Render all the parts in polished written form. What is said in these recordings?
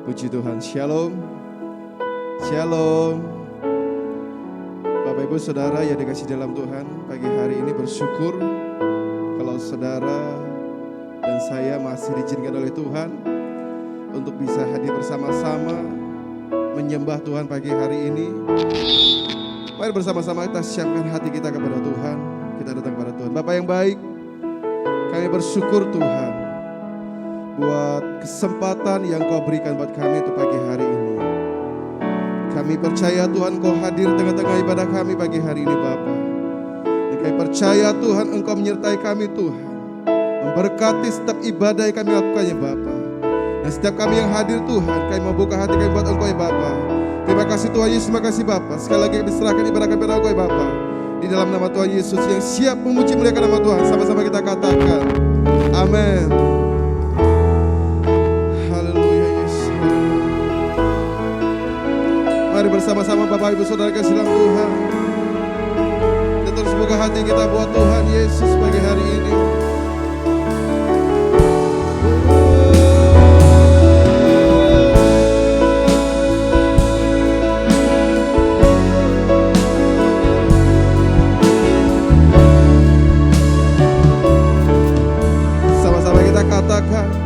Puji Tuhan, Shalom. Shalom. Bapak Ibu Saudara yang dikasihi dalam Tuhan, pagi hari ini bersyukur kalau saudara dan saya masih diizinkan oleh Tuhan untuk bisa hadir bersama-sama menyembah Tuhan pagi hari ini. Mari bersama-sama kita siapkan hati kita kepada Tuhan. Kita datang kepada Tuhan. Bapak yang baik, kami bersyukur Tuhan buat kesempatan yang Kau berikan buat kami untuk pagi hari ini. Kami percaya Tuhan Kau hadir tengah-tengah ibadah kami pagi hari ini Bapa. Dan kami percaya Tuhan Engkau menyertai kami Tuhan, memberkati setiap ibadah yang kami lakukan ya Bapa. Dan setiap kami yang hadir Tuhan, kami membuka hati kami buat Engkau ya Bapa. Terima kasih Tuhan Yesus, terima kasih Bapa. Sekali lagi kami serahkan ibadah kami kepada Engkau ya Bapa. Di dalam nama Tuhan Yesus yang siap memuji muliakan nama Tuhan, sama-sama kita katakan amin. Mari bersama-sama Bapak Ibu Saudara kasih dalam Tuhan. Kita terus buka hati kita buat Tuhan Yesus pagi hari ini. Sama-sama kita katakan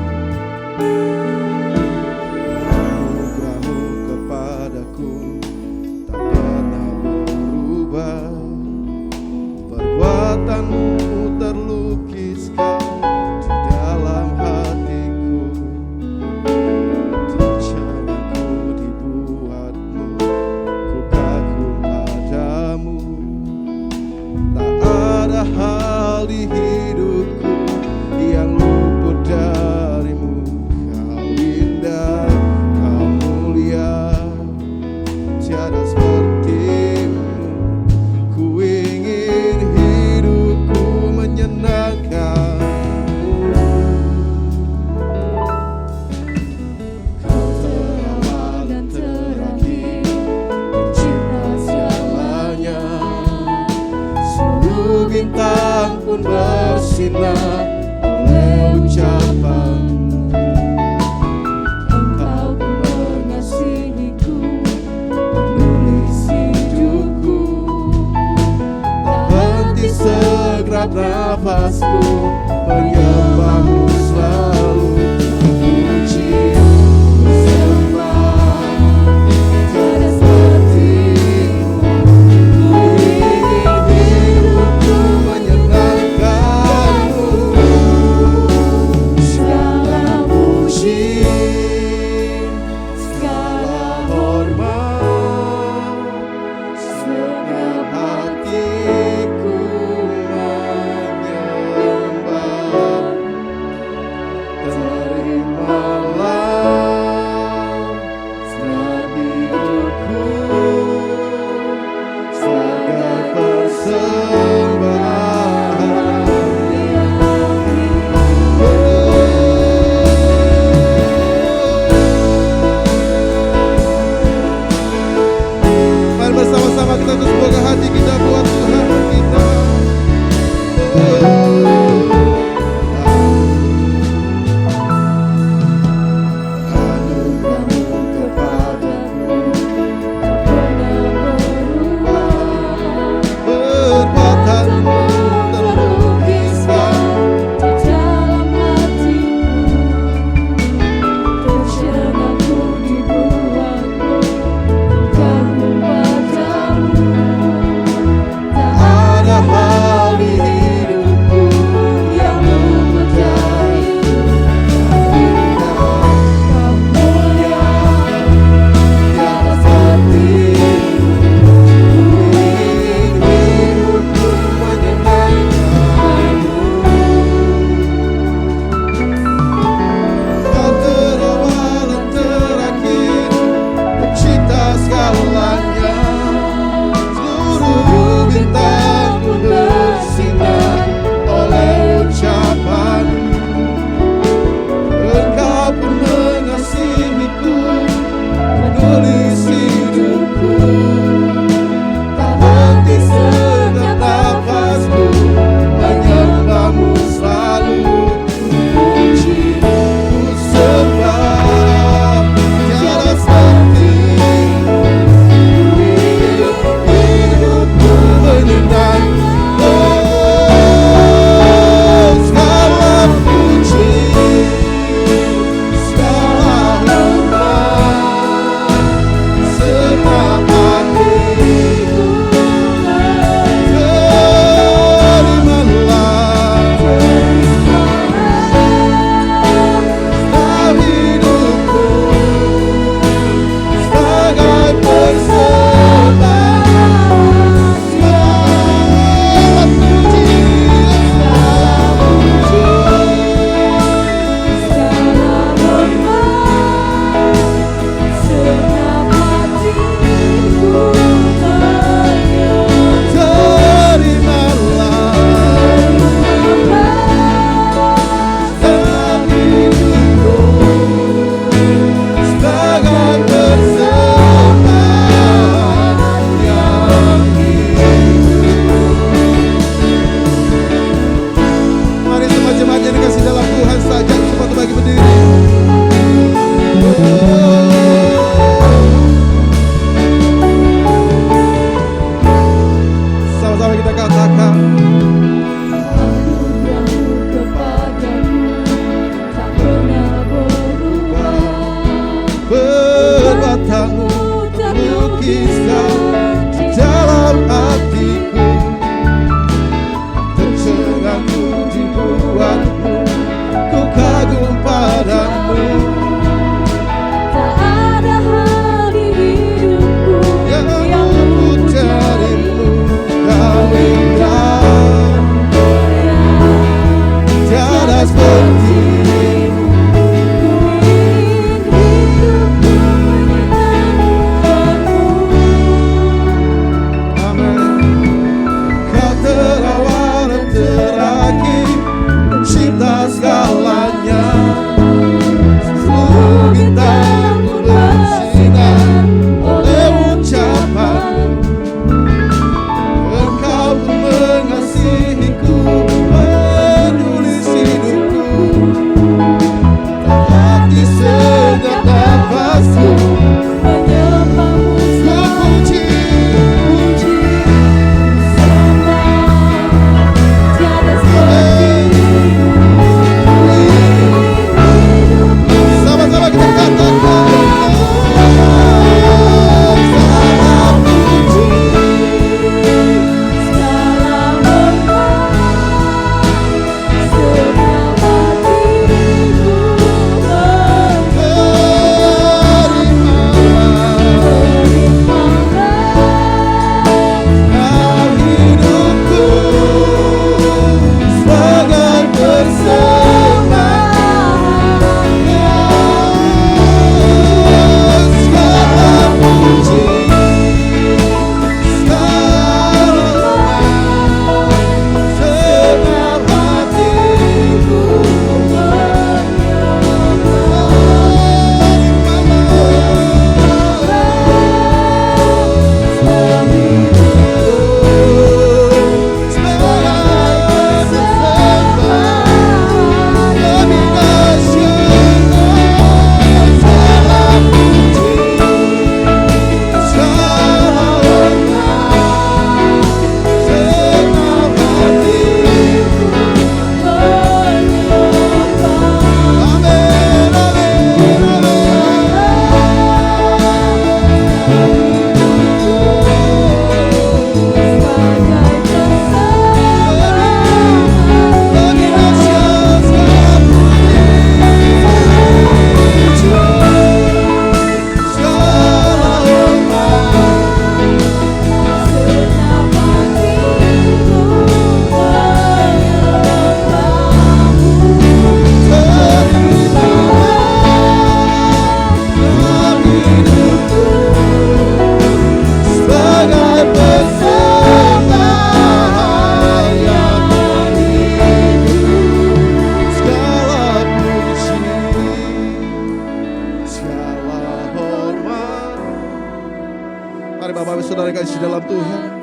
Mari Bapak Ibu Saudara kasih dalam Tuhan.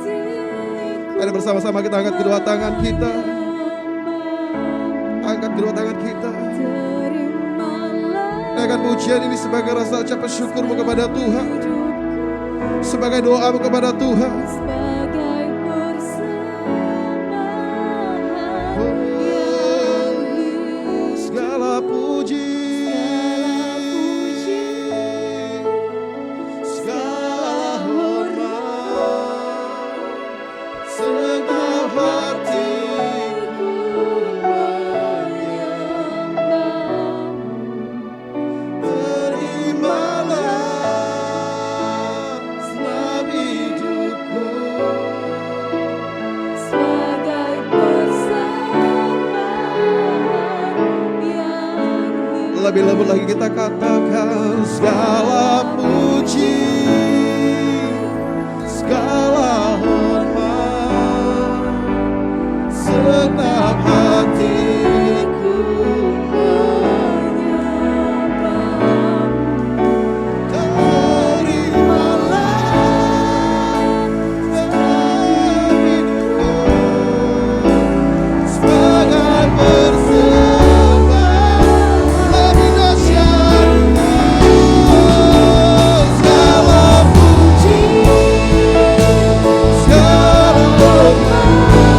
Mari bersama-sama kita angkat kedua tangan kita. Angkat kedua tangan kita. Naikkan pujian ini sebagai rasa ucapan syukurmu kepada Tuhan. Sebagai doamu kepada Tuhan. Segala puji, segala hormat, segenap hatiku menyembahmu. Terimalah segenap hidupku sebagai persembahan yang lebih lembut lagi kita katakan segala puji, segala hormat, segenap hatiku menyembahmu. Terimalah segenap hidupku sebagai persembahan lebih dahsyat. Segala puji, segala hormat,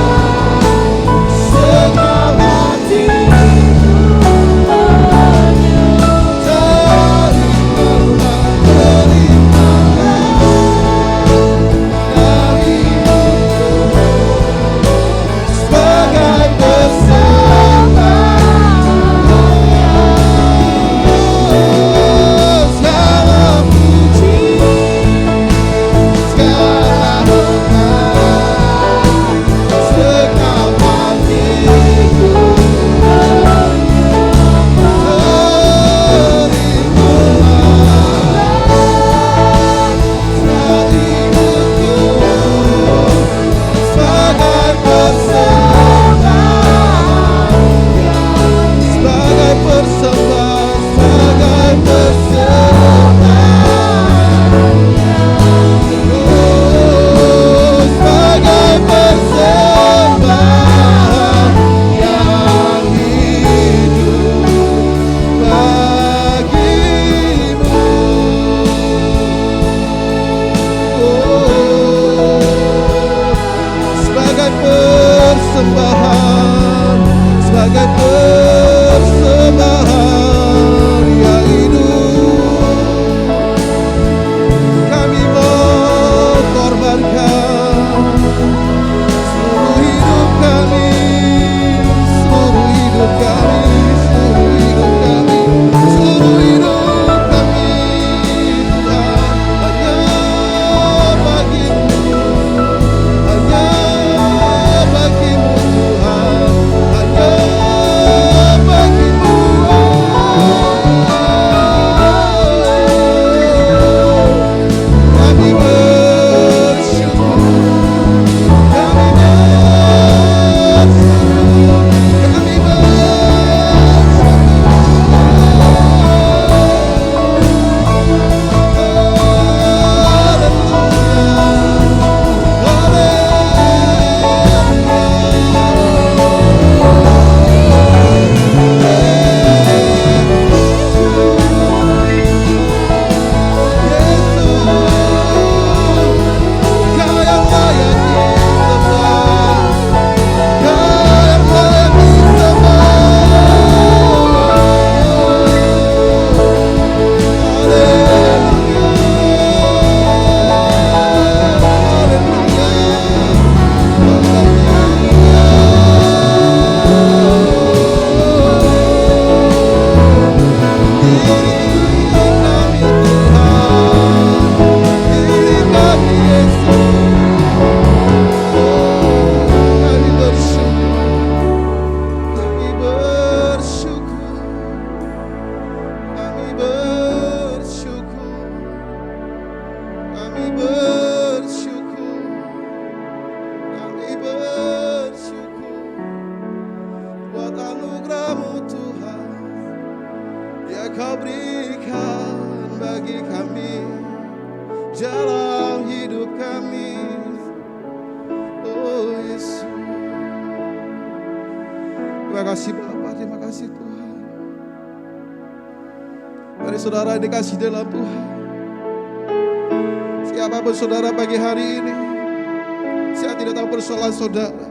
segenap hatiku sebagai persembahan. Segala puji, segala hormat, segenap hatiku sebagai persembahan, sebagai persembahan, sebagai persembahan, sebagai persembahan yang hidup bagimu. Sebagai persembahan, sebagai persembahan yang hidup, kami mengorbankan seluruh hidup kami, seluruh hidup kami, seluruh hidup kami, seluruh hidup kami, Tuhan, hanya bagimu, hanya bagimu Tuhan, hanya bagimu. Kami bersyukur, kami bersyukur, kami Kau berikan bagi kami jalan hidup hidup kami. Oh Yesus. Terima kasih Bapa, terima kasih Tuhan. Mari saudara dikasih dalam Tuhan. Siapapun saudara pagi hari ini, saya tidak tahu persoalan saudara,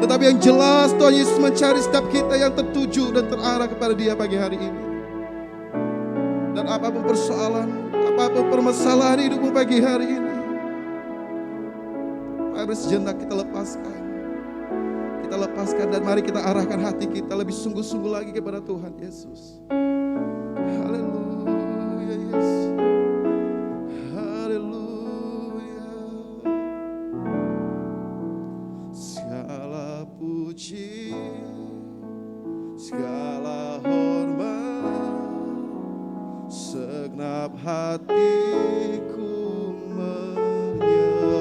tetapi yang jelas Tuhan Yesus mencari setiap kita yang tertuju dan terarah kepada Dia pagi hari ini. Dan apapun persoalan, apapun permasalahan hidupmu pagi hari ini, mari sejenak kita lepaskan. Kita lepaskan dan mari kita arahkan hati kita lebih sungguh-sungguh lagi kepada Tuhan Yesus. Haleluya Yesus. Haleluya. Segala puji, segala hormat, segenap hatiku menyembah.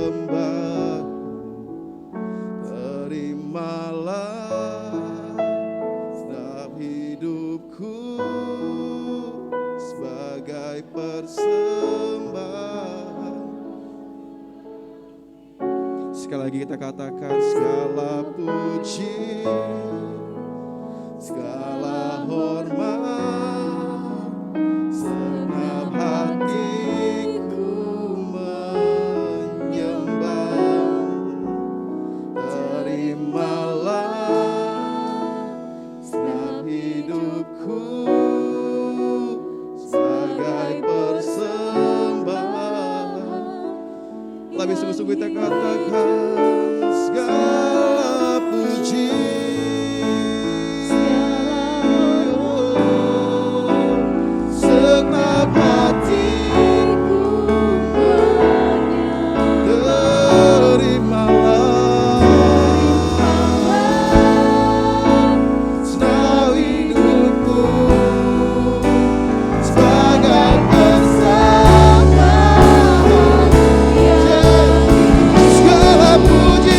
Terimalah setiap hidupku sebagai persembahan. Sekali lagi kita katakan, segala puji, segala hormat, segenap hatiku menyembah. Terimalah setiap hidupku sebagai persembahan. Lebih sungguh-sungguh kita katakan, segala puji, segenap hatiku terimalah segenap hidupku sebagai persembahan. Segala puji,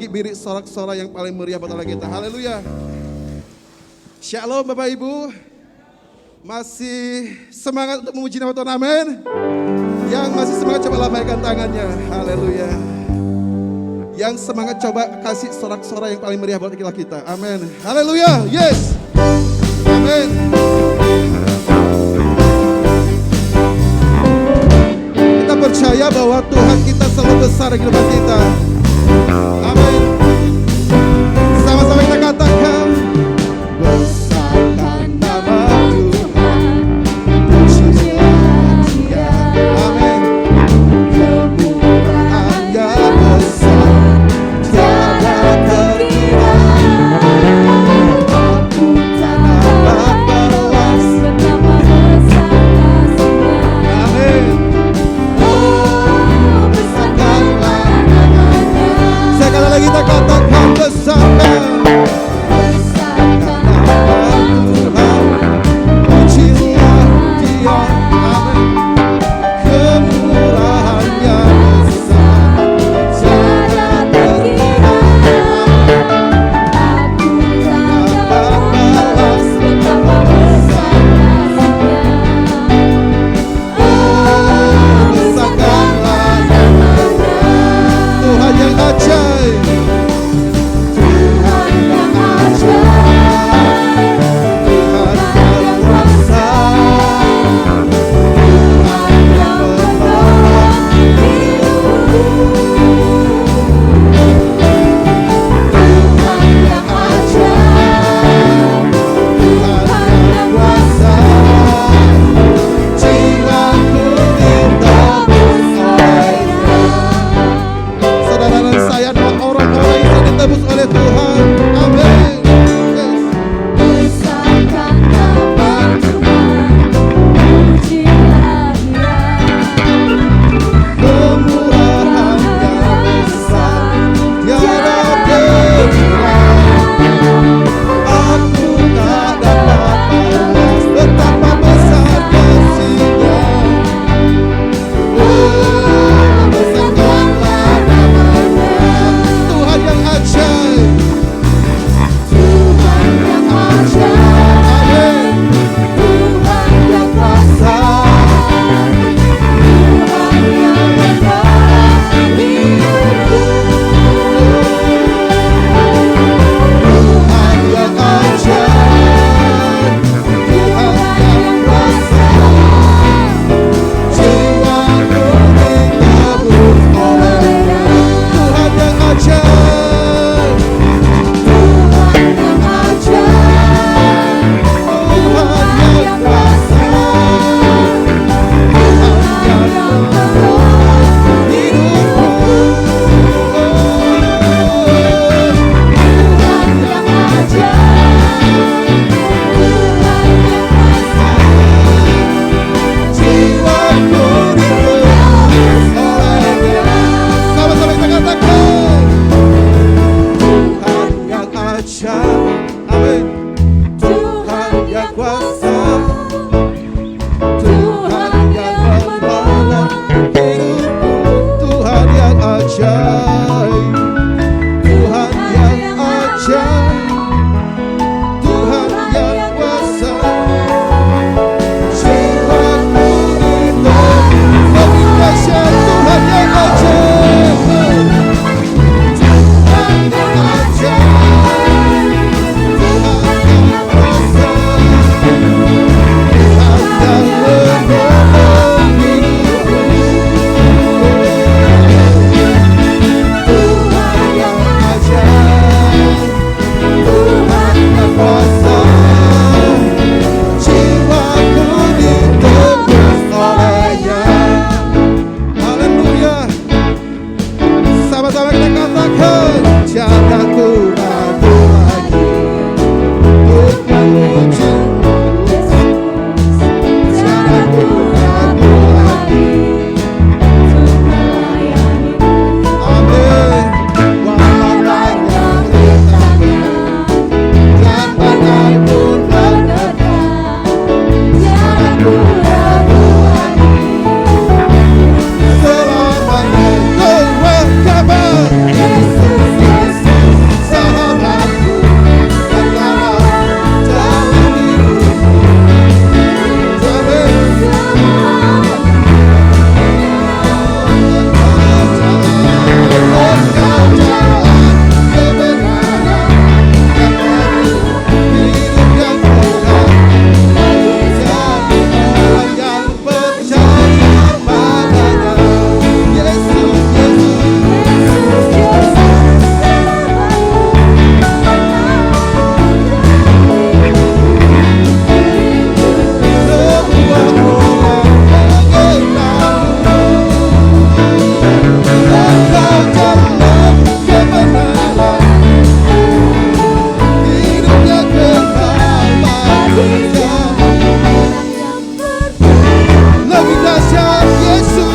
beri sorak-sorak yang paling meriah buat Allah kita. Haleluya. Shalom Bapak Ibu. Masih semangat untuk memuji nama Tuhan, amin. Yang masih semangat coba lambaikan tangannya. Haleluya. Yang semangat coba kasih sorak-sorak yang paling meriah buat kita. Amin. Haleluya. Yes. Amin. Kita percaya bahwa Tuhan kita selalu besar di kehidupan kita. Amin. Sama-sama kita katakan, besarkan nama Tuhan, pujilah Dia. Amin. Kemurahan-Nya besar, tiada terkira. Aku tak dapat balas betapa besar kasih-Nya. Amin. Oh, besarkanlah nama-Nya. Sekali lagi kita katakan, ajaib, Tuhan yang ajaib, Tuhan yang kuasa. Jiwaku ditebus, lebih dahsyat Tuhan yang ajaib, Tuhan yang ajaib, Tuhan yang kuasa, Tuhan yang menolong hidupku. Tuhan yang ajaib, Tuhan yang kuasa, jiwaku ditebus olehnya. Haleluya. Sama-sama kita katakan, jangan ku ragu lagi untuk memuji Yesus. Jangan ku ragu lagi untuk melayani. Amin. Walau ranjang rintangan dan badai pun menerjang, jangan ku ragu lagi. Selamanya kau berkabar, Yesus, Yesus, sahabatku, penolong dalam hidupku. Amin. Engkau jalan kebenaran dan hidup yang tenang. Jadi orang yang percaya padanya. Yesus, Yesus, semua orang mengenalmu. Engkau jalan kebenaran, hidup yang kekal baginya. Lebih dahsyat Yesus,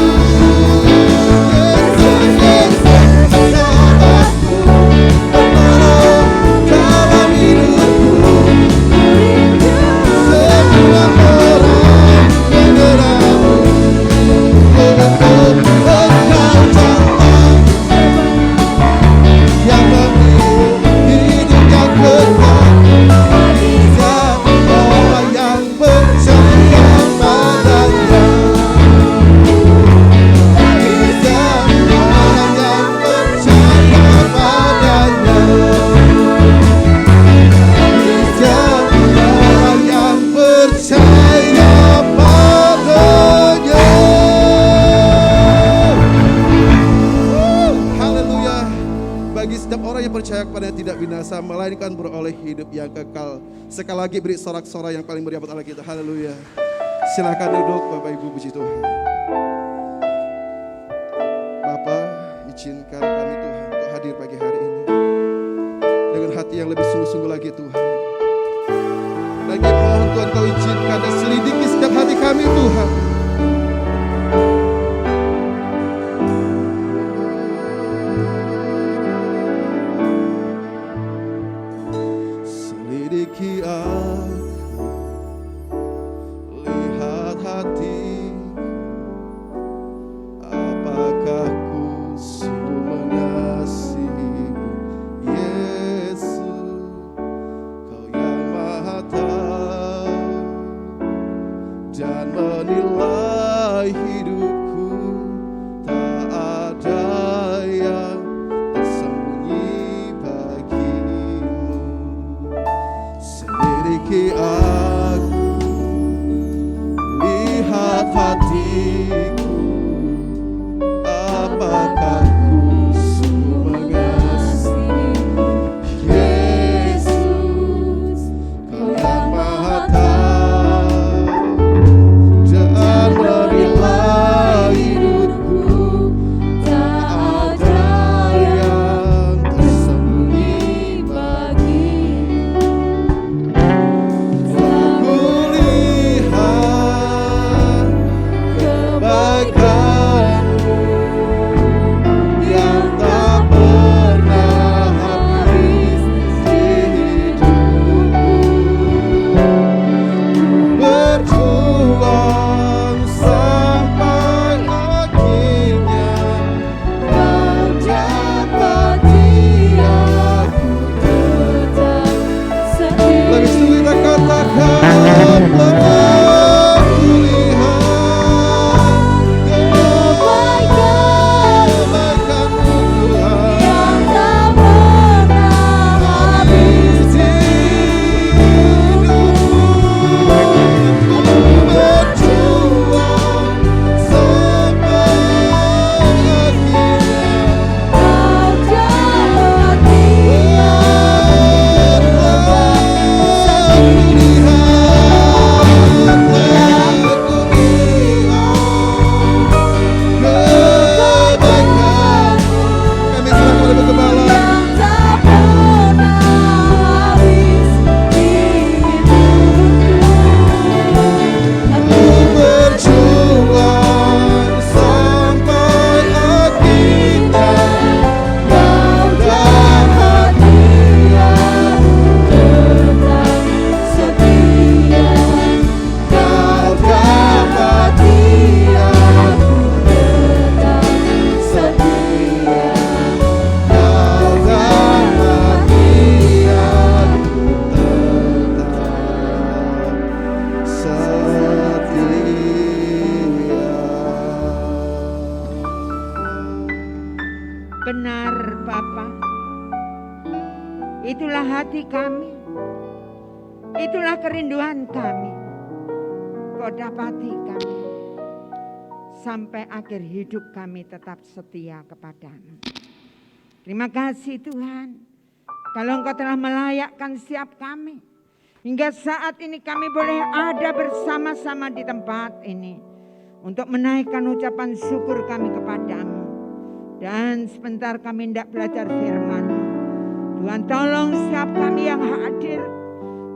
Yesus, Yesus, sahabatku, penolong dalam hidupku. Semua orang mengenalmu. Engkau jalan yang memilih hidup yang kekal. Jadi orang yang percaya padanya. Jadi orang yang percaya padanya. Jadi orang yang percaya padanya. Haleluya. Bagi setiap orang yang percaya kepadanya tidak binasa, melainkan beroleh hidup yang kekal. Sekali lagi beri sorak-sorai yang paling meriah buat Allah kita. Haleluya. Silakan duduk Bapak Ibu, puji Tuhan. Bapak, izinkan kami Tuhan untuk hadir pagi hari ini dengan hati yang lebih sungguh-sungguh lagi Tuhan. Lagi mohon Tuhan Kau izinkan dan selidiki setiap hati kami Tuhan. Selidiki aku, lihat hatiku, apakah ku sungguh mengasihimu, Yesus, Kau yang Maha Tahu dan menilai Benar Bapa, itulah hati kami, itulah kerinduan kami. Kau dapati kami sampai akhir hidup kami tetap setia kepadamu. Terima kasih Tuhan, kalau Engkau telah melayakkan setiap kami. Hingga saat ini kami boleh ada bersama-sama di tempat ini untuk menaikkan ucapan syukur kami kepadamu. Dan sebentar kami hendak belajar firman-Mu. Tuhan tolong setiap kami yang hadir,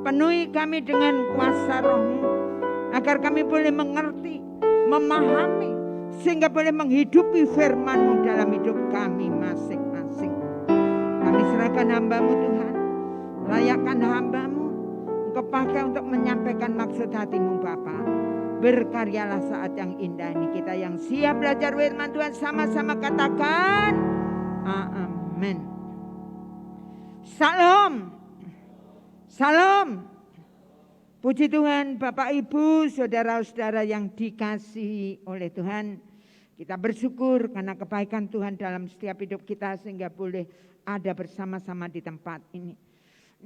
penuhi kami dengan kuasa Roh-Mu, agar kami boleh mengerti, memahami, sehingga boleh menghidupi firman-Mu dalam hidup kami masing-masing. Kami serahkan hamba-Mu Tuhan, layakkan hamba-Mu, Engkau pakai untuk menyampaikan maksud hati-Mu Bapa. Berkaryalah saat yang indah ini. Kita yang siap belajar firman Tuhan sama-sama katakan amin. Salam. Salam. Puji Tuhan Bapak Ibu saudara-saudara yang dikasihi oleh Tuhan. Kita bersyukur karena kebaikan Tuhan dalam setiap hidup kita sehingga boleh ada bersama-sama di tempat ini.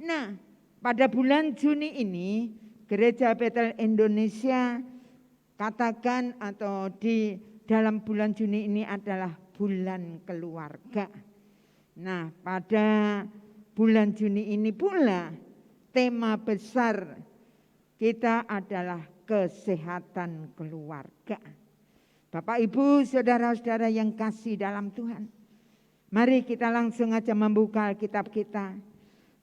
Nah, pada bulan Juni ini Gereja Betel Indonesia katakan atau di dalam bulan Juni ini adalah bulan keluarga. Nah, pada bulan Juni ini pula tema besar kita adalah kesehatan keluarga. Bapak Ibu saudara-saudara yang kasih dalam Tuhan, mari kita langsung aja membuka Alkitab kita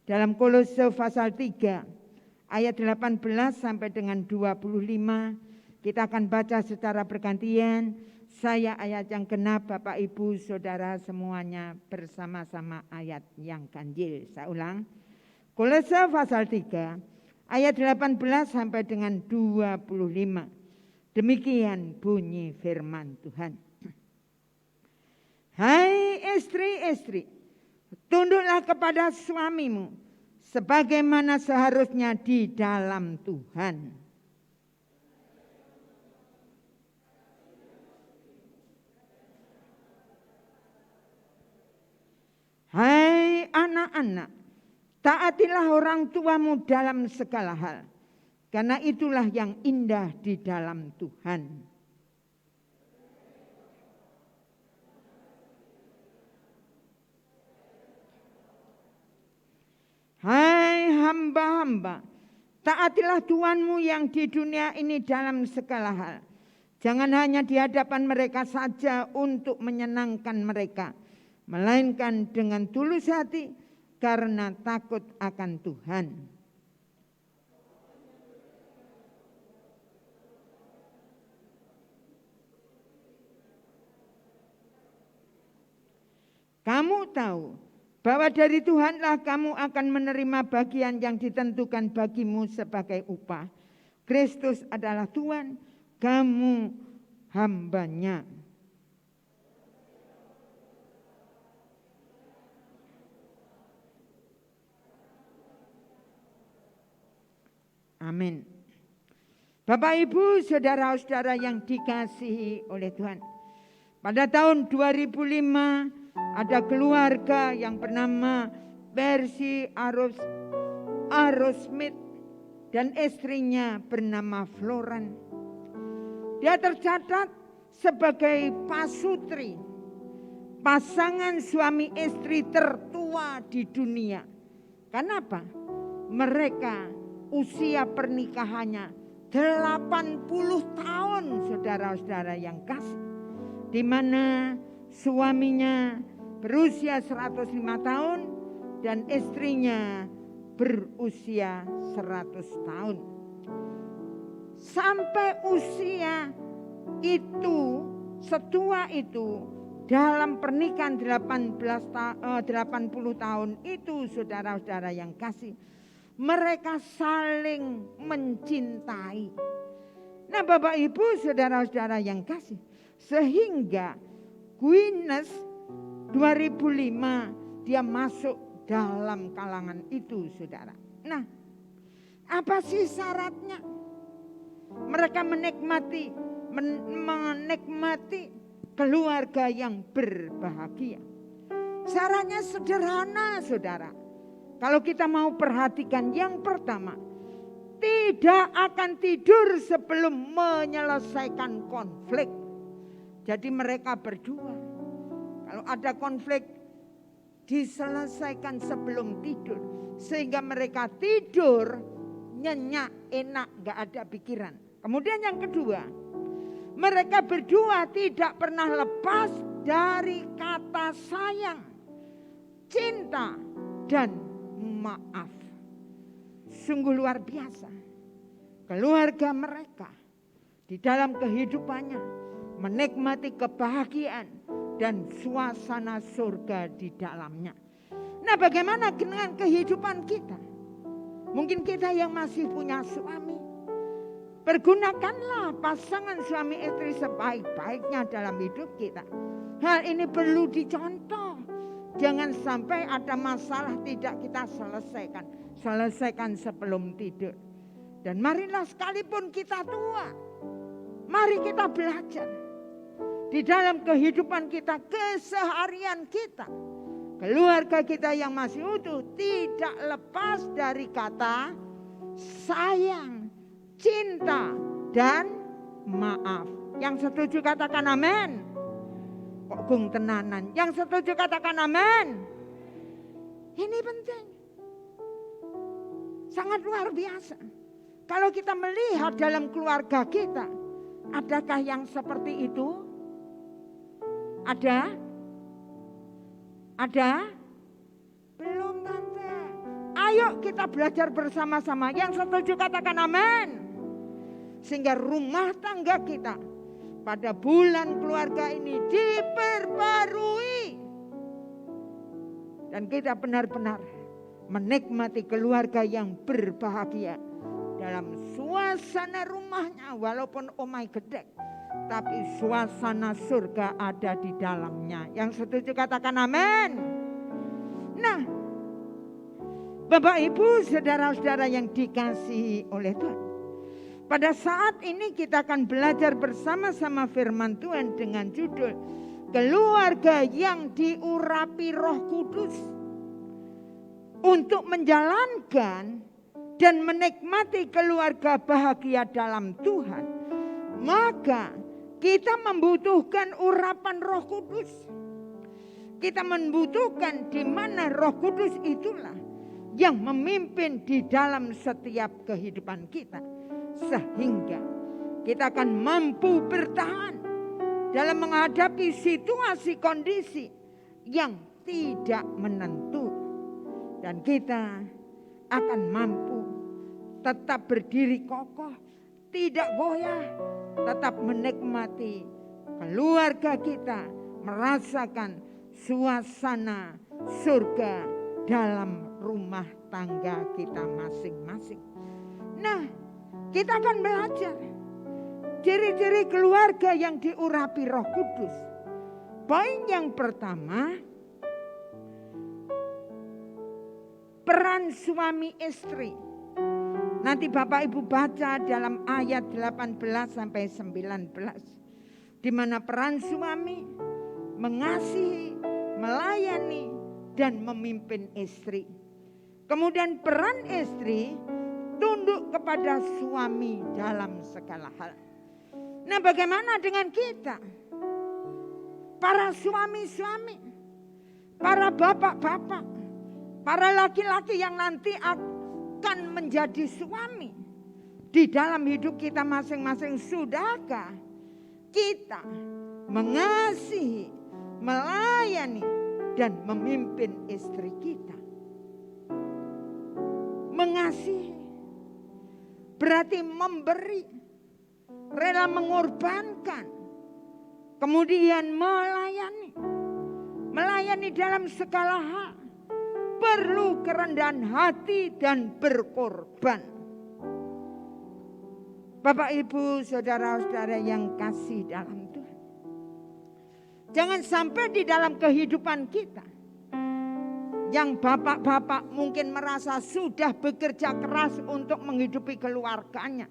dalam Kolose pasal 3 ayat 18 sampai dengan 25. Kita akan baca secara bergantian. Saya ayat yang genap, Bapak Ibu Saudara semuanya bersama-sama ayat yang ganjil. Saya ulang. Kolose pasal 3 ayat 18 sampai dengan 25. Demikian bunyi firman Tuhan. Hai istri-istri, tunduklah kepada suamimu sebagaimana seharusnya di dalam Tuhan. Hai anak-anak, taatilah orang tuamu dalam segala hal, karena itulah yang indah di dalam Tuhan. Hai hamba-hamba, taatilah Tuhanmu yang di dunia ini dalam segala hal. Jangan hanya di hadapan mereka saja untuk menyenangkan mereka, melainkan dengan tulus hati karena takut akan Tuhan. Kamu tahu bahwa dari Tuhanlah kamu akan menerima bagian yang ditentukan bagimu sebagai upah. Kristus adalah Tuhan, kamu hambanya. Amin. Bapak Ibu saudara-saudara yang dikasihi oleh Tuhan. Pada tahun 2005 ada keluarga yang bernama Percy Arrowsmith dan istrinya bernama Floran. Dia tercatat sebagai pasutri, pasangan suami istri tertua di dunia. Kenapa? Mereka usia pernikahannya 80 tahun, saudara-saudara yang kasih. Di mana suaminya berusia 105 tahun dan istrinya berusia 100 tahun. Sampai usia itu, setua itu, dalam pernikahan 80 tahun itu, saudara-saudara yang kasih, mereka saling mencintai. Nah Bapak Ibu saudara-saudara yang kasih, sehingga Guinness 2005 dia masuk dalam kalangan itu saudara. Nah apa sih syaratnya? Mereka menikmati keluarga yang berbahagia. Syaratnya sederhana, saudara. Kalau kita mau perhatikan, yang pertama, tidak akan tidur sebelum menyelesaikan konflik. Jadi mereka berdua, kalau ada konflik, diselesaikan sebelum tidur. Sehingga mereka tidur nyenyak, enak, gak ada pikiran. Kemudian yang kedua, mereka berdua tidak pernah lepas dari kata sayang, cinta, dan maaf. Sungguh luar biasa. Keluarga mereka di dalam kehidupannya menikmati kebahagiaan dan suasana surga di dalamnya. Nah, bagaimana dengan kehidupan kita? Mungkin kita yang masih punya suami, pergunakanlah pasangan suami istri sebaik-baiknya dalam hidup kita. Hal ini perlu dicontoh. Jangan sampai ada masalah tidak kita selesaikan. Selesaikan sebelum tidur. Dan marilah sekalipun kita tua, mari kita belajar. Di dalam kehidupan kita, keseharian kita, keluarga kita yang masih utuh tidak lepas dari kata sayang, cinta, dan maaf. Yang setuju katakan amin. Kok gung tenanan. Yang setuju katakan amin. Ini penting. Sangat luar biasa. Kalau kita melihat dalam keluarga kita, adakah yang seperti itu? Ada? Ada? Belum, tante. Ayo kita belajar bersama-sama. Yang setuju katakan amin. Sehingga rumah tangga kita pada bulan keluarga ini diperbarui. Dan kita benar-benar menikmati keluarga yang berbahagia. Dalam suasana rumahnya walaupun omai gedek. Tapi suasana surga ada di dalamnya. Yang setuju katakan amin. Nah, Bapak Ibu, saudara-saudara yang dikasihi oleh Tuhan. Pada saat ini kita akan belajar bersama-sama firman Tuhan dengan judul Keluarga yang diurapi Roh Kudus. Untuk menjalankan dan menikmati keluarga bahagia dalam Tuhan, maka kita membutuhkan urapan Roh Kudus. Kita membutuhkan di mana Roh Kudus itulah yang memimpin di dalam setiap kehidupan kita. Sehingga kita akan mampu bertahan dalam menghadapi situasi kondisi yang tidak menentu. Dan kita akan mampu tetap berdiri kokoh, tidak goyah, tetap menikmati keluarga kita, merasakan suasana surga dalam rumah tangga kita masing-masing. Nah, kita akan belajar ciri-ciri keluarga yang diurapi Roh Kudus. Poin yang pertama, peran suami istri. Nanti Bapak Ibu baca dalam ayat 18 sampai 19. Di mana peran suami mengasihi, melayani, dan memimpin istri. Kemudian peran istri tunduk kepada suami dalam segala hal. Nah, bagaimana dengan kita? Para suami-suami, para bapak-bapak, para laki-laki yang nanti akan menjadi suami di dalam hidup kita masing-masing, sudahkah kita mengasihi, melayani, dan memimpin istri kita? Mengasihi berarti memberi, rela mengorbankan, kemudian melayani. Melayani dalam segala hal perlu kerendahan hati dan berkorban. Bapak Ibu, saudara-saudara yang kasih dalam Tuhan, jangan sampai di dalam kehidupan kita yang bapak-bapak mungkin merasa sudah bekerja keras untuk menghidupi keluarganya,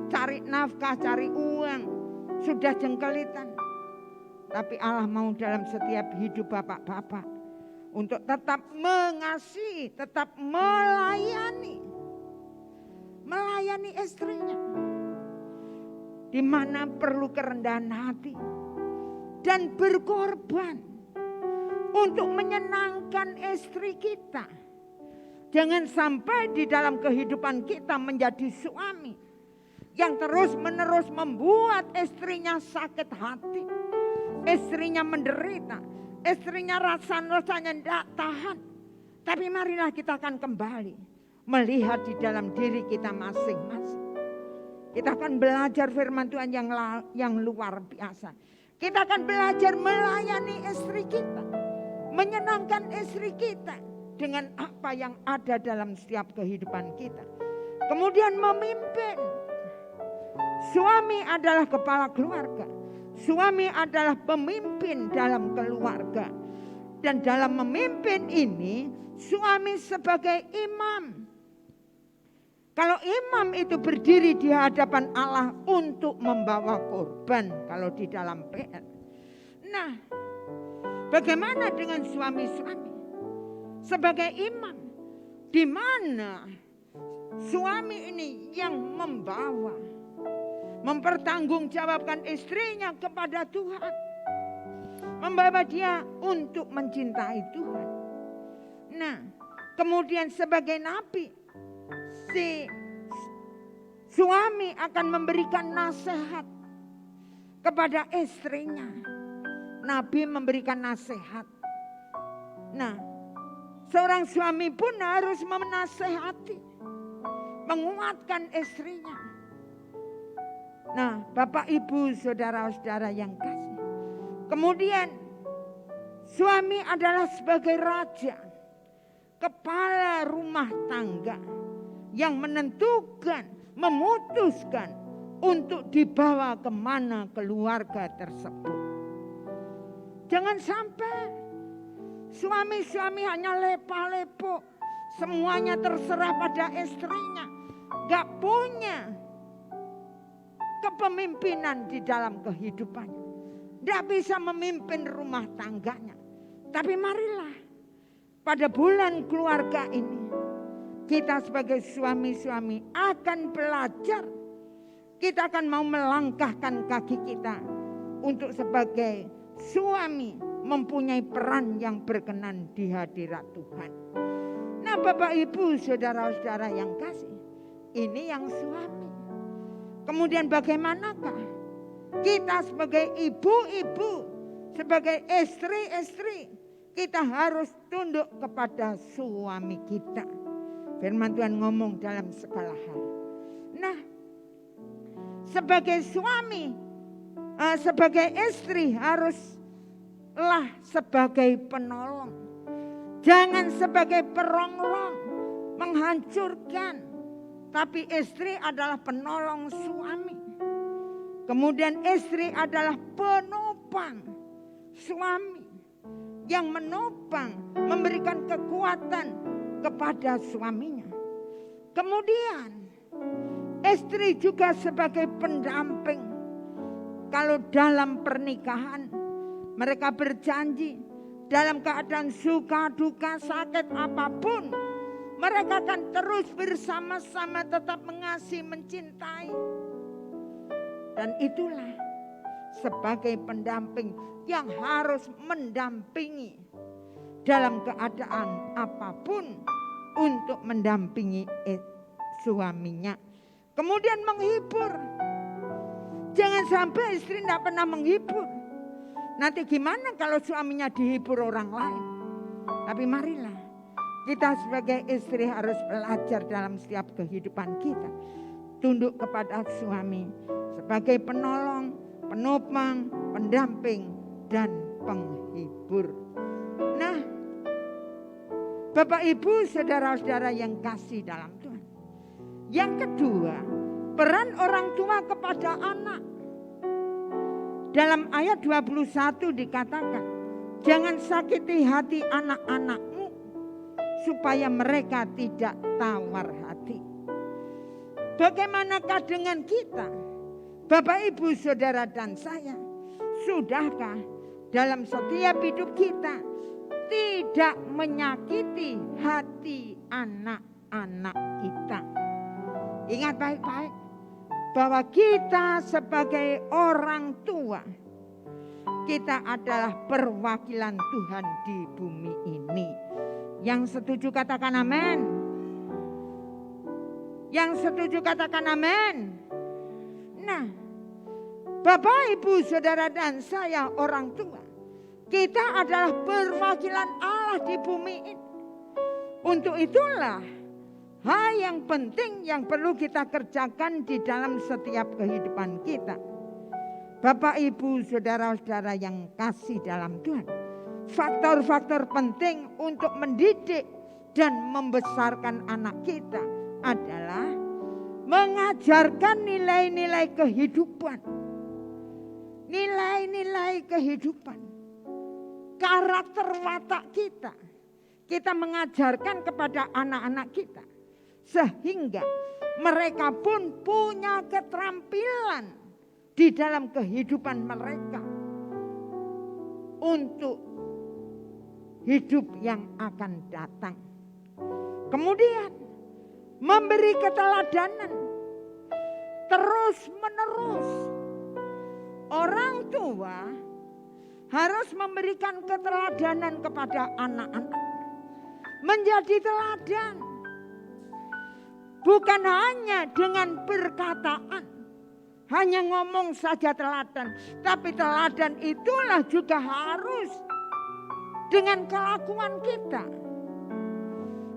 cari nafkah, cari uang, sudah jengkelitan. Tapi Allah mau dalam setiap hidup bapak-bapak untuk tetap mengasihi, tetap melayani istrinya. Di mana perlu kerendahan hati dan berkorban untuk menyenangkan istri kita. Jangan sampai di dalam kehidupan kita menjadi suami yang terus-menerus membuat istrinya sakit hati, istrinya menderita, istrinya rasanya tidak tahan. Tapi marilah kita akan kembali melihat di dalam diri kita masing-masing. Kita akan belajar firman Tuhan yang luar biasa. Kita akan belajar melayani istri kita, menyenangkan istri kita dengan apa yang ada dalam setiap kehidupan kita. Kemudian memimpin. Suami adalah kepala keluarga. Suami adalah pemimpin dalam keluarga. Dan dalam memimpin ini, suami sebagai imam. Kalau imam itu berdiri di hadapan Allah untuk membawa korban kalau di dalam PR. Nah, bagaimana dengan suami-suami sebagai imam? Di mana suami ini yang mempertanggungjawabkan istrinya kepada Tuhan, membawa dia untuk mencintai Tuhan. Nah, kemudian sebagai nabi, si suami akan memberikan nasihat kepada istrinya. Nabi memberikan nasihat. Nah, seorang suami pun harus menasehati, menguatkan istrinya. Nah, Bapak Ibu saudara-saudara yang kasih. Kemudian suami adalah sebagai raja, kepala rumah tangga yang menentukan, memutuskan untuk dibawa kemana keluarga tersebut. Jangan sampai suami-suami hanya lepa-lepo, semuanya terserah pada istrinya, gak punya kepemimpinan di dalam kehidupannya, gak bisa memimpin rumah tangganya. Tapi marilah pada bulan keluarga ini, kita sebagai suami-suami akan belajar. Kita akan mau melangkahkan kaki kita untuk sebagai suami mempunyai peran yang berkenan di hadirat Tuhan. Nah, Bapak Ibu saudara-saudara yang kasih, ini yang suami. Kemudian bagaimanakah kita sebagai ibu-ibu, sebagai istri-istri, kita harus tunduk kepada suami kita. Firman Tuhan ngomong dalam segala hal. Nah, sebagai suami, sebagai istri haruslah sebagai penolong. Jangan sebagai perongrong, menghancurkan. Tapi istri adalah penolong suami. Kemudian istri adalah penopang suami. Yang menopang, memberikan kekuatan kepada suaminya. Kemudian istri juga sebagai pendamping. Kalau dalam pernikahan mereka berjanji dalam keadaan suka, duka, sakit apapun, mereka akan terus bersama-sama tetap mengasihi, mencintai. Dan itulah sebagai pendamping yang harus mendampingi dalam keadaan apapun untuk mendampingi suaminya. Kemudian menghibur. Jangan sampai istri tidak pernah menghibur. Nanti gimana kalau suaminya dihibur orang lain? Tapi marilah kita sebagai istri harus belajar dalam setiap kehidupan kita. Tunduk kepada suami sebagai penolong, penopang, pendamping, dan penghibur. Nah, Bapak Ibu saudara-saudara yang kasih dalam Tuhan. Yang kedua, peran orang tua kepada anak. Dalam ayat 21 dikatakan, jangan sakiti hati anak-anakmu supaya mereka tidak tawar hati. Bagaimanakah dengan kita? Bapak, Ibu, Saudara dan saya, sudahkah dalam setiap hidup kita tidak menyakiti hati anak-anak kita. Ingat baik-baik bahwa kita sebagai orang tua, kita adalah perwakilan Tuhan di bumi ini. Yang setuju katakan amin. Yang setuju katakan amin. Nah, Bapak, Ibu, Saudara dan saya orang tua, kita adalah perwakilan Allah di bumi ini. Untuk itulah hal yang penting yang perlu kita kerjakan di dalam setiap kehidupan kita. Bapak, Ibu, Saudara-saudara yang kasih dalam Tuhan, faktor-faktor penting untuk mendidik dan membesarkan anak kita adalah mengajarkan nilai-nilai kehidupan. Nilai-nilai kehidupan. Karakter watak kita. Kita mengajarkan kepada anak-anak kita. Sehingga mereka pun punya keterampilan di dalam kehidupan mereka. Untuk hidup yang akan datang. Kemudian memberi keteladanan terus menerus. Orang tua harus memberikan keteladanan kepada anak-anak. Menjadi teladan. Bukan hanya dengan perkataan. Hanya ngomong saja teladan. Tapi teladan itulah juga harus dengan kelakuan kita.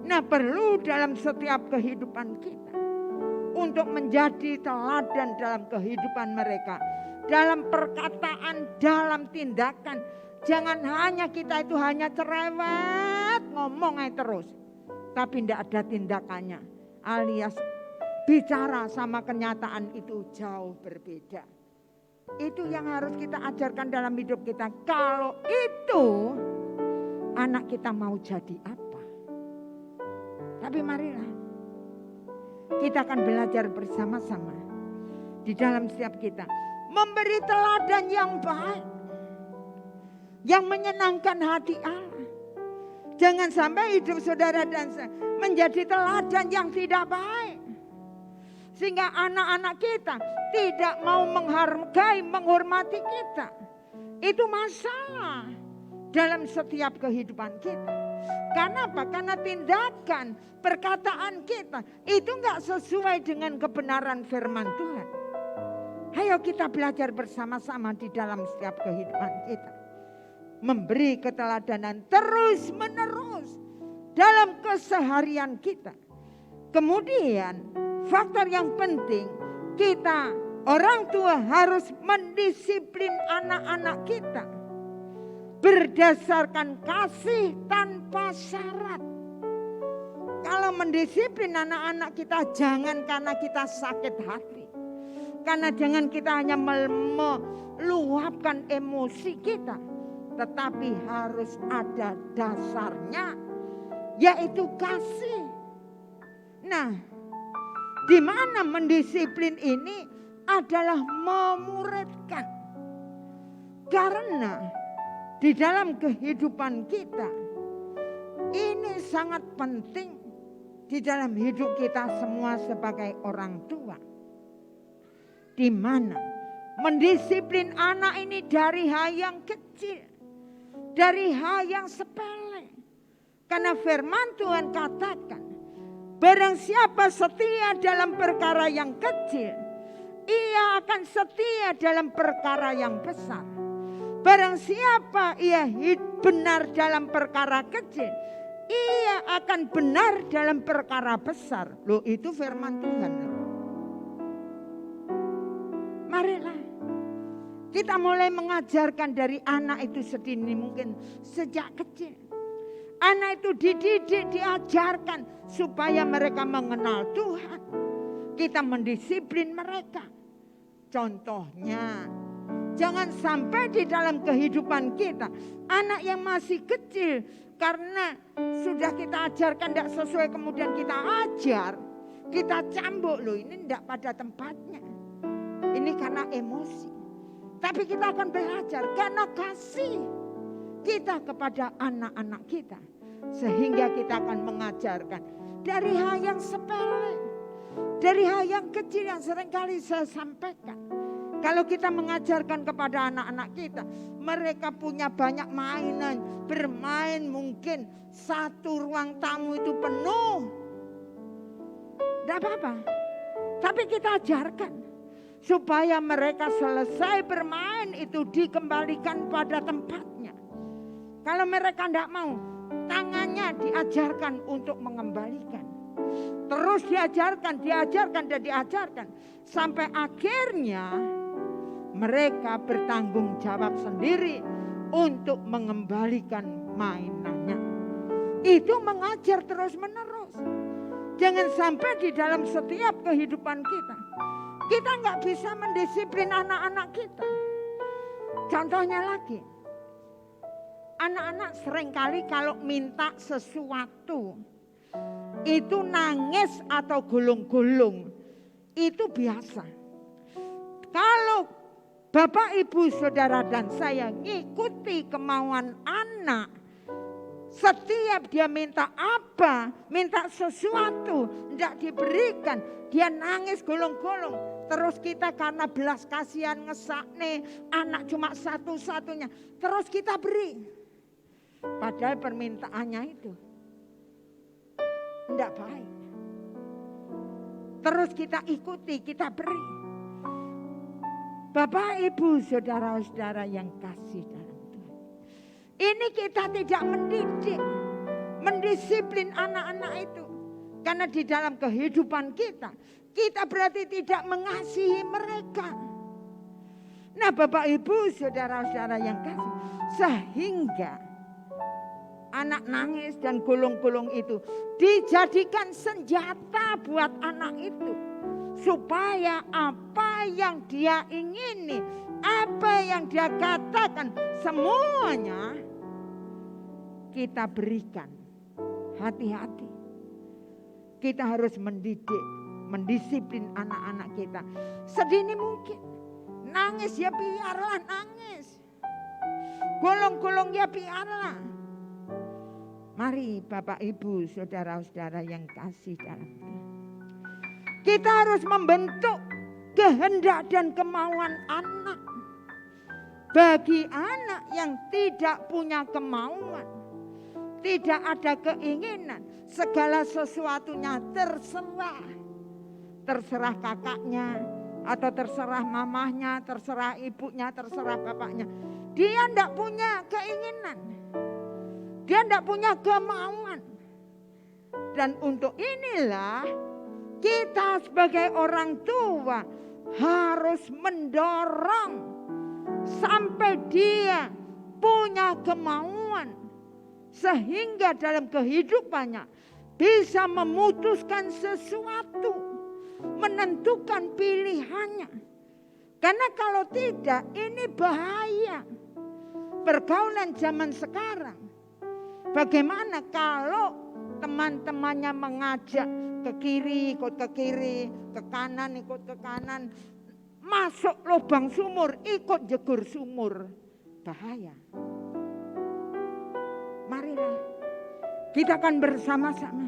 Nah, perlu dalam setiap kehidupan kita untuk menjadi teladan dalam kehidupan mereka, dalam perkataan, dalam tindakan. Jangan hanya kita itu hanya cerewet ngomong aja terus, tapi tidak ada tindakannya, alias bicara sama kenyataan itu jauh berbeda. Itu yang harus kita ajarkan dalam hidup kita. Kalau itu anak kita mau jadi apa? Tapi marilah kita akan belajar bersama-sama di dalam setiap kita. Memberi teladan yang baik. Yang menyenangkan hati Allah. Jangan sampai hidup saudara dan saya menjadi teladan yang tidak baik. Sehingga anak-anak kita tidak mau menghargai, menghormati kita. Itu masalah dalam setiap kehidupan kita. Karena apa? Karena tindakan, perkataan kita itu enggak sesuai dengan kebenaran firman Tuhan. Ayo kita belajar bersama-sama di dalam setiap kehidupan kita. Memberi keteladanan terus menerus dalam keseharian kita. Kemudian faktor yang penting, kita orang tua harus mendisiplin anak-anak kita. Berdasarkan kasih tanpa syarat. Kalau mendisiplin anak-anak kita jangan karena kita sakit hati. Karena jangan kita hanya meluapkan emosi kita. Tetapi harus ada dasarnya, yaitu kasih. Nah, di mana mendisiplin ini adalah memuridkan. Karena di dalam kehidupan kita ini sangat penting di dalam hidup kita semua sebagai orang tua. Di mana mendisiplin anak ini dari hal yang kecil, dari hal yang sepele. Karena firman Tuhan katakan, barang siapa setia dalam perkara yang kecil, ia akan setia dalam perkara yang besar. Barang siapa ia benar dalam perkara kecil, ia akan benar dalam perkara besar. Loh, itu firman Tuhan. Marilah kita mulai mengajarkan dari anak itu sedini mungkin sejak kecil. Anak itu dididik, diajarkan supaya mereka mengenal Tuhan. Kita mendisiplin mereka. Contohnya, jangan sampai di dalam kehidupan kita anak yang masih kecil karena sudah kita ajarkan tidak sesuai kemudian kita ajar, kita cambuk, loh ini tidak pada tempatnya. Ini karena emosi. Tapi kita akan belajar karena kasih. kita kepada anak-anak kita. Sehingga kita akan mengajarkan dari hal yang sepele, dari hal yang kecil yang seringkali saya sampaikan. Kalau kita mengajarkan kepada anak-anak kita, mereka punya banyak mainan, bermain mungkin satu ruang tamu itu penuh. Tidak apa-apa, tapi kita ajarkan supaya mereka selesai bermain itu dikembalikan pada tempatnya. Kalau mereka tidak mau, tangannya diajarkan untuk mengembalikan. Terus diajarkan dan diajarkan. Sampai akhirnya mereka bertanggung jawab sendiri untuk mengembalikan mainannya. Itu mengajar terus menerus. Jangan sampai di dalam setiap kehidupan kita nggak bisa mendisiplin anak-anak kita. Contohnya lagi, anak-anak seringkali kalau minta sesuatu itu nangis atau gulung-gulung, itu biasa. Kalau Bapak, Ibu, Saudara dan saya ngikuti kemauan anak, setiap dia minta apa, minta sesuatu, tidak diberikan, dia nangis gulung-gulung. Terus kita karena belas kasihan ngesakne, anak cuma satu-satunya, terus kita beri. Padahal permintaannya itu tidak baik. Terus kita ikuti, kita beri. Bapak, Ibu, Saudara-saudara yang kasih dalam Tuhan. Ini kita tidak mendidik, mendisiplin anak-anak itu. Karena di dalam kehidupan kita berarti tidak mengasihi mereka. Nah Bapak, Ibu, Saudara-saudara yang kasih. Sehingga anak nangis dan gulung-gulung itu dijadikan senjata buat anak itu. Supaya apa yang dia ingini, apa yang dia katakan, semuanya kita berikan. Hati-hati. Kita harus mendidik, mendisiplin anak-anak kita sedini mungkin. Nangis ya biarlah nangis. Gulung-gulung ya biarlah. Mari Bapak, Ibu, Saudara-saudara yang kasih dalam Tuhan. Kita harus membentuk kehendak dan kemauan anak. Bagi anak yang tidak punya kemauan, tidak ada keinginan, segala sesuatunya terserah. Terserah kakaknya, atau terserah mamahnya, terserah ibunya, terserah bapaknya. Dia tidak punya keinginan. Dia tidak punya kemauan. Dan untuk inilah kita sebagai orang tua harus mendorong sampai dia punya kemauan. Sehingga dalam kehidupannya bisa memutuskan sesuatu, menentukan pilihannya. Karena kalau tidak ini bahaya. Pergaulan zaman sekarang. Bagaimana kalau teman-temannya mengajak ke kiri, ikut ke kiri, ke kanan, ikut ke kanan. Masuk lubang sumur, ikut jegur sumur. Bahaya. Marilah kita akan bersama-sama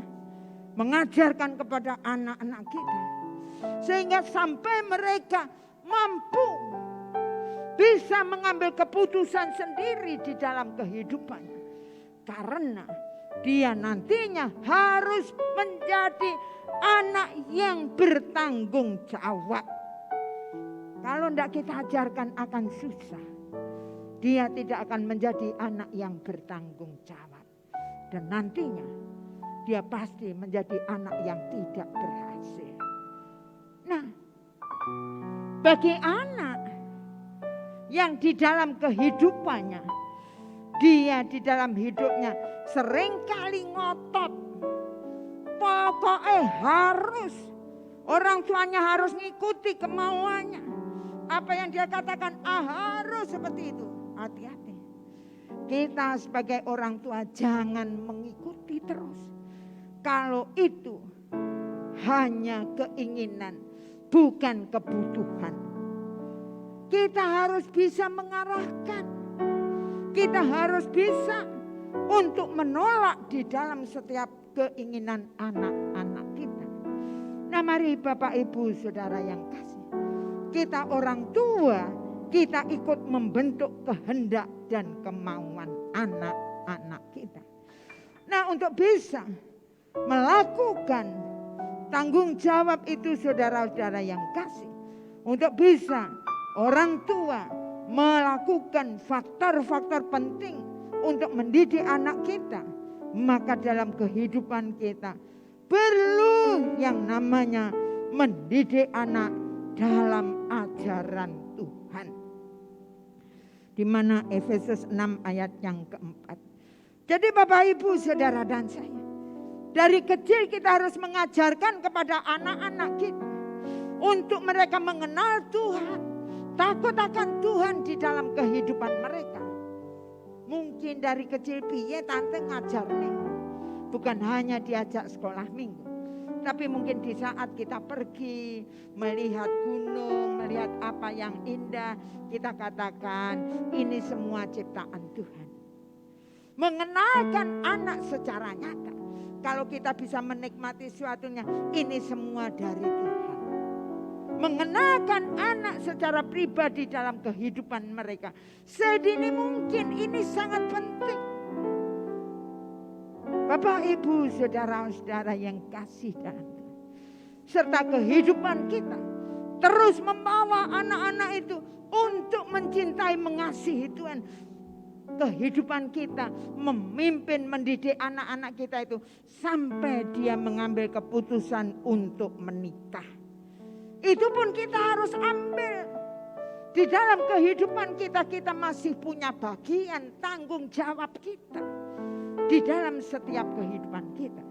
mengajarkan kepada anak-anak kita. Sehingga sampai mereka mampu bisa mengambil keputusan sendiri di dalam kehidupannya. Karena dia nantinya harus menjadi anak yang bertanggung jawab. Kalau tidak kita ajarkan akan susah. Dia tidak akan menjadi anak yang bertanggung jawab. Dan nantinya dia pasti menjadi anak yang tidak berhasil. Nah, bagi anak yang di dalam kehidupannya, dia di dalam hidupnya seringkali ngotot. Pokoknya harus, orang tuanya harus ngikuti kemauannya. Apa yang dia katakan, harus seperti itu. Hati-hati. Kita sebagai orang tua jangan mengikuti terus. Kalau itu hanya keinginan, bukan kebutuhan. Kita harus bisa mengarahkan. kita harus bisa untuk menolak di dalam setiap keinginan anak-anak kita. Nah, mari Bapak Ibu Saudara yang kasih, kita orang tua, kita ikut membentuk kehendak dan kemauan anak-anak kita. Nah, untuk bisa melakukan tanggung jawab itu saudara-saudara yang kasih, untuk bisa orang tua melakukan faktor-faktor penting untuk mendidik anak kita, maka dalam kehidupan kita perlu yang namanya mendidik anak dalam ajaran Tuhan. Di mana Efesus 6 ayat yang keempat. Jadi Bapak Ibu Saudara dan saya, dari kecil kita harus mengajarkan kepada anak-anak kita untuk mereka mengenal Tuhan, takut akan Tuhan di dalam kehidupan mereka. Mungkin dari kecil piye tante ngajarnya, bukan hanya diajak sekolah minggu, tapi mungkin di saat kita pergi melihat gunung, melihat apa yang indah, kita katakan ini semua ciptaan Tuhan. Mengenalkan anak secara nyata. Kalau kita bisa menikmati suatunya, ini semua dari Tuhan. Mengenalkan anak secara pribadi dalam kehidupan mereka. Sedini mungkin ini sangat penting. Bapak Ibu Saudara-saudara yang kasih dan serta kehidupan kita terus membawa anak-anak itu untuk mencintai, mengasihi Tuhan. Kehidupan kita memimpin, mendidik anak-anak kita itu sampai dia mengambil keputusan untuk menikah. Itu pun kita harus ambil. Di dalam kehidupan kita, kita masih punya bagian tanggung jawab kita di dalam setiap kehidupan kita.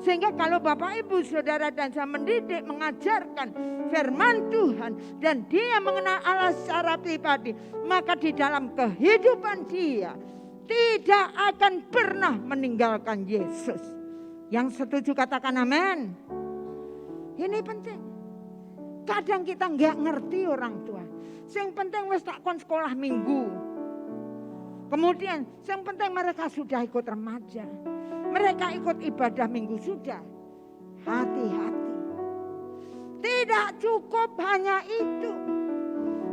Sehingga kalau Bapak Ibu Saudara dan saya mendidik, mengajarkan firman Tuhan dan dia mengenal Allah secara pribadi, maka di dalam kehidupan dia tidak akan pernah meninggalkan Yesus. Yang setuju katakan amin. Ini penting. Kadang kita nggak ngerti orang tua. Yang penting wis tak kon sekolah minggu. Kemudian yang penting mereka sudah ikut remaja. Mereka ikut ibadah minggu sudah. Hati-hati. Tidak cukup hanya itu.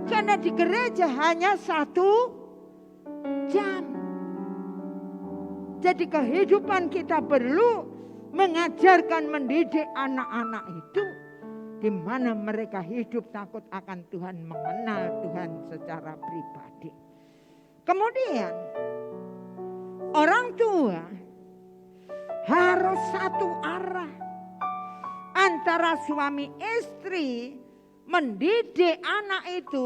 Karena di gereja hanya 1 jam. Jadi kehidupan kita perlu mengajarkan, mendidik anak-anak itu. Di mana mereka hidup takut akan Tuhan, mengenal Tuhan secara pribadi. Kemudian orang tua harus satu arah antara suami istri mendidik anak itu,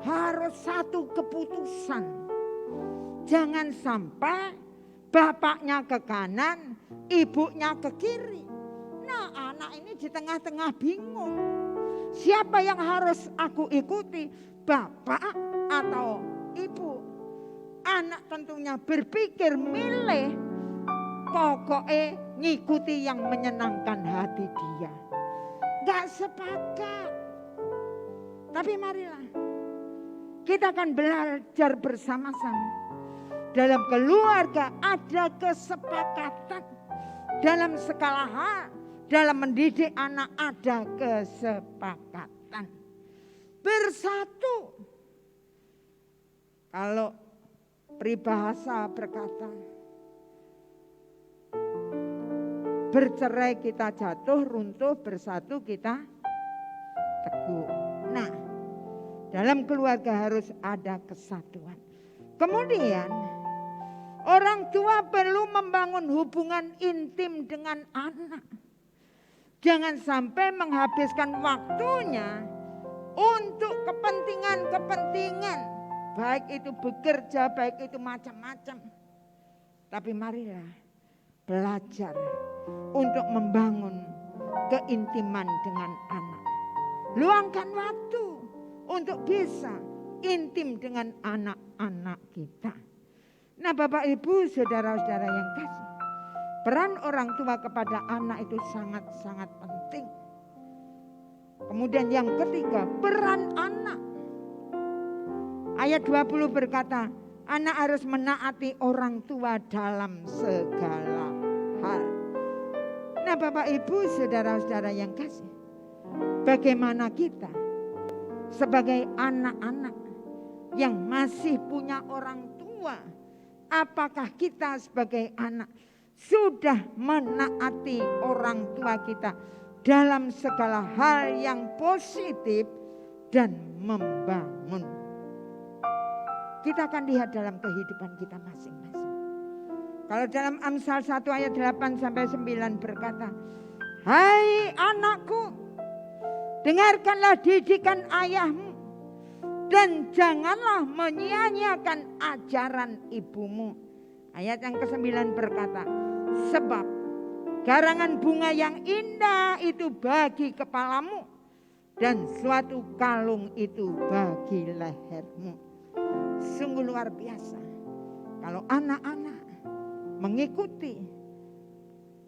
harus satu keputusan. Jangan sampai bapaknya ke kanan, ibunya ke kiri. Nah, anak ini di tengah-tengah bingung. Siapa yang harus aku ikuti? Bapak atau ibu? Anak tentunya berpikir milih, pokoknya ngikuti yang menyenangkan hati dia. Gak sepakat. Tapi marilah kita akan belajar bersama-sama. Dalam keluarga ada kesepakatan. Dalam segala hal, dalam mendidik anak ada kesepakatan. Bersatu. Kalau peribahasa berkata, bercerai kita jatuh, runtuh, bersatu kita teguh. Nah, dalam keluarga harus ada kesatuan. Kemudian, orang tua perlu membangun hubungan intim dengan anak. Jangan sampai menghabiskan waktunya untuk kepentingan-kepentingan. Baik itu bekerja, baik itu macam-macam. Tapi marilah belajar untuk membangun keintiman dengan anak. Luangkan waktu untuk bisa intim dengan anak-anak kita. Nah, Bapak Ibu, saudara-saudara yang kasih, peran orang tua kepada anak itu sangat-sangat penting. Kemudian yang ketiga, peran anak. Ayat 20 berkata, Anak harus menaati orang tua dalam segala hal. Nah Bapak Ibu saudara-saudara yang kasih, bagaimana kita sebagai anak-anak yang masih punya orang tua, apakah kita sebagai anak sudah menaati orang tua kita dalam segala hal yang positif dan membangun? Kita akan lihat dalam kehidupan kita masing-masing. Kalau dalam Amsal 1 ayat 8 sampai 9 berkata, "Hai anakku, dengarkanlah didikan ayahmu dan janganlah menyia-nyiakan ajaran ibumu." Ayat yang ke-9 berkata, "Sebab garangan bunga yang indah itu bagi kepalamu dan suatu kalung itu bagi lehermu." Sungguh luar biasa kalau anak-anak mengikuti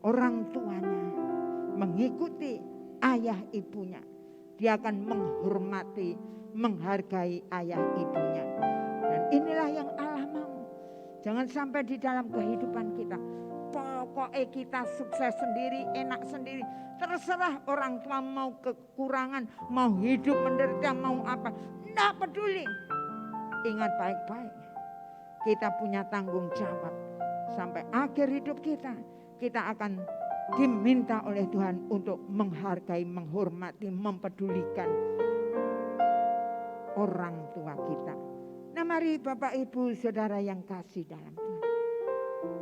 orang tuanya, mengikuti ayah ibunya, dia akan menghormati, menghargai ayah ibunya. Dan inilah yang Allah mau. Jangan sampai di dalam kehidupan kita, pokoknya kita sukses sendiri, enak sendiri. Terserah orang tua mau kekurangan, mau hidup menderita, mau apa. Tidak peduli. Ingat baik-baik, kita punya tanggung jawab. Sampai akhir hidup kita akan diminta oleh Tuhan untuk menghargai, menghormati, mempedulikan orang tua kita. Nah mari Bapak Ibu Saudara yang kasih dalam Tuhan,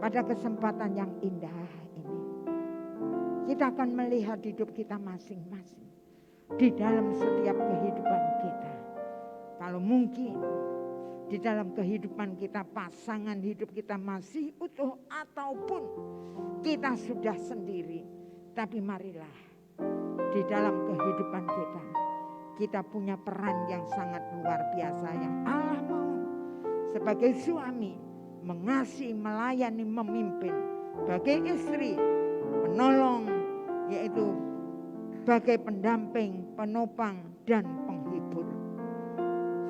pada kesempatan yang indah ini, kita akan melihat hidup kita masing-masing di dalam setiap kehidupan kita. Kalau mungkin di dalam kehidupan kita, pasangan hidup kita masih utuh ataupun kita sudah sendiri. Tapi marilah di dalam kehidupan kita punya peran yang sangat luar biasa yang Allah mau. Sebagai suami mengasihi, melayani, memimpin. Sebagai istri menolong, yaitu sebagai pendamping, penopang dan penghibur.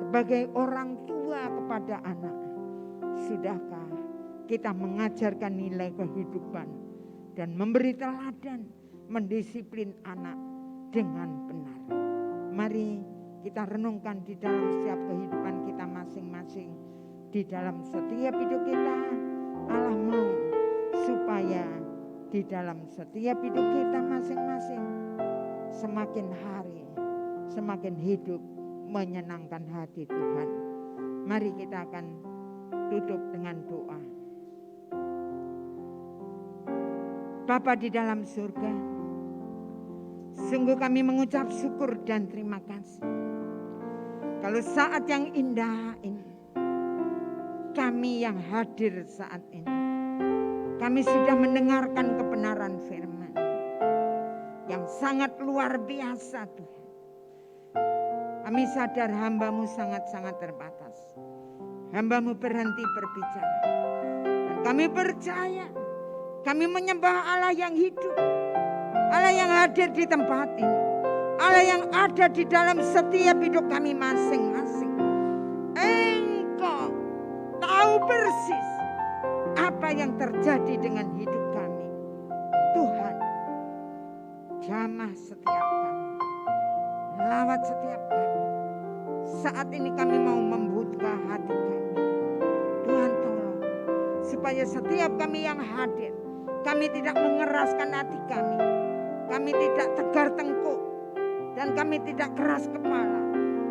Sebagai orang tua kepada anak, sudahkah kita mengajarkan nilai kehidupan dan memberi teladan, mendisiplin anak dengan benar? Mari kita renungkan di dalam setiap kehidupan kita masing-masing. Di dalam setiap hidup kita, Allah mau supaya di dalam setiap hidup kita masing-masing semakin hari, semakin hidup menyenangkan hati Tuhan. Mari kita akan tutup dengan doa. Bapa di dalam surga, sungguh kami mengucap syukur dan terima kasih. Kalau saat yang indah ini, kami yang hadir saat ini, kami sudah mendengarkan kebenaran firman yang sangat luar biasa Tuhan. Kami sadar hamba-Mu sangat-sangat terbatas. Hamba-Mu berhenti berbicara. Dan kami percaya, kami menyembah Allah yang hidup. Allah yang hadir di tempat ini. Allah yang ada di dalam setiap hidup kami masing-masing. Engkau tahu persis apa yang terjadi dengan hidup kami. Tuhan, jamah setiap kami. Lawat setiap kami. Saat ini kami mau membuka hati kami. Tuhan tolong supaya setiap kami yang hadir, kami tidak mengeraskan hati kami. Kami tidak tegar tengkuk dan kami tidak keras kepala.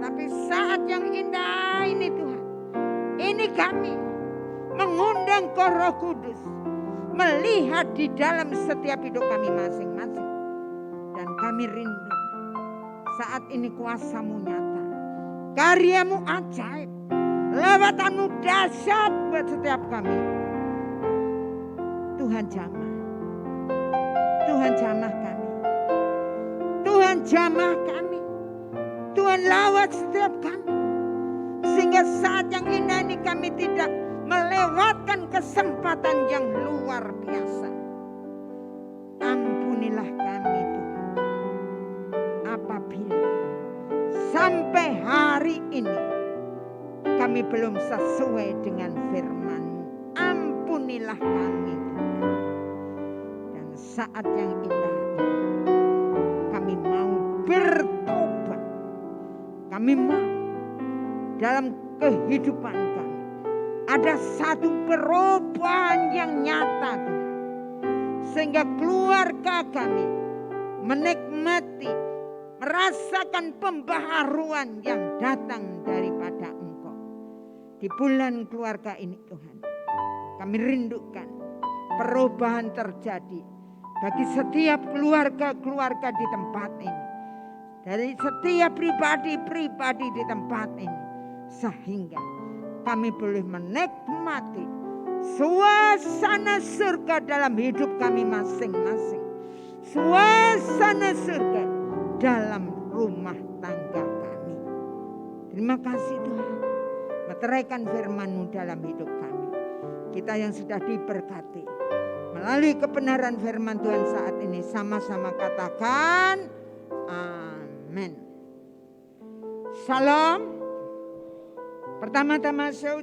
Tapi saat yang indah ini Tuhan, ini kami mengundang Kau Roh Kudus melihat di dalam setiap hidup kami masing-masing. Dan kami rindu saat ini kuasa-Mu nyata, karya-Mu ajaib, lewatan-Mu dahsyat buat setiap kami. Tuhan jamah, Tuhan jamah kami, Tuhan jamah kami, Tuhan lawat setiap kami. Sehingga saat yang indah ini kami tidak melewatkan kesempatan yang luar biasa. Ampunilah kami Tuhan, apabila sampai hari ini kami kami belum sesuai dengan firman-Mu. Ampunilah kami. Dan saat yang indah ini, kami mau bertobat. Kami mau dalam kehidupan kami ada satu perubahan yang nyata, Tuhan. Sehingga keluarga kami menikmati, merasakan pembaharuan yang datang daripada Engkau. Di bulan keluarga ini Tuhan, kami rindukan perubahan terjadi bagi setiap keluarga-keluarga di tempat ini. Dari setiap pribadi-pribadi di tempat ini. Sehingga kami boleh menikmati suasana surga dalam hidup kami masing-masing. Suasana surga dalam rumah tangga kami. Terima kasih Tuhan. Meteraikan firman-Mu dalam hidup kami. Kita yang sudah diberkati melalui kebenaran firman Tuhan saat ini, sama-sama katakan amin. Salam. Pertama-tama saya